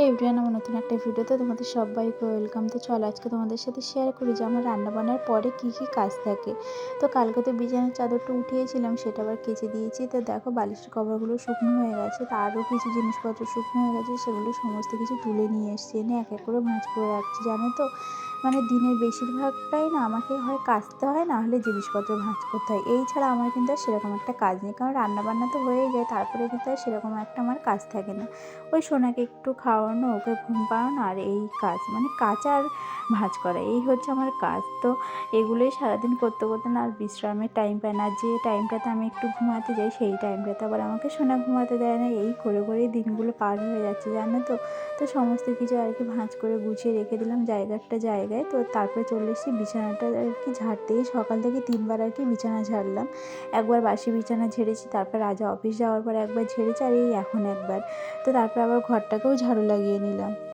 Everyone, আমার নতুন একটা ভিডিওতে তোমাদের সবাইকে ওয়েলকাম। তো চলো আজকে তোমাদের সাথে শেয়ার করি যে আমার রান্নাবান্নার পরে কি কি কাজ থাকে। তো কালকে তো বিছানার চাদরটা উঠিয়েছিলাম, সেটা আবার কেচে দিয়েছি। তো দেখো বালিশের কভারগুলো শুকনো হয়ে গেছে, তো আরও কিছু জিনিসপত্র শুকনো হয়ে গেছে, সেগুলো সমস্ত কিছু তুলে নিয়ে এসেছি, এনে এক এক করে ভাঁজ করে রাখছি। জানো তো, মানে দিনের বেশিরভাগটাই না আমাকে হয় কাচতে হয়, না হলে জিনিসপত্র ভাঁজ করতে হয়। এই ছাড়া আমার কিন্তু আর সেরকম একটা কাজ নেই, কারণ রান্নাবান্না তো হয়েই যায়, তারপরে কিন্তু আর সেরকম একটা আমার কাজ থাকে না। ওই সোনাকে একটু খাওয়ানো, ওকে ঘুম পাড়ানো, আর এই কাজ মানে কাচা আর ভাঁজ করা, এই হচ্ছে আমার কাজ। তো এগুলোই সারাদিন করতে করতে না আর বিশ্রামের টাইম পায় না। যে টাইমটাতে আমি একটু ঘুমাতে যাই, সেই টাইমটাতে আবার আমাকে সোনা ঘুমাতে দেয় না। এই করে করেই দিনগুলো পার হয়ে যাচ্ছে, জানো তো। তো সমস্ত কিছু আর কি ভাঁজ করে গুছিয়ে রেখে দিলাম জায়গাটা জায়গায়। তো তারপরে চলে এসেছি বিছানাটা আর কি ঝাড়তে। সকাল থেকে 3বার আর কি বিছানা ঝাড়লাম। একবার বাসি বিছানা ঝেড়েছি, তারপর রাজা অফিস যাওয়ার পর একবার ঝেড়েছি, আর এই এখন একবার। তো তারপর আবার ঘরটাকেও ঝাড়ু লাগিয়ে নিলাম।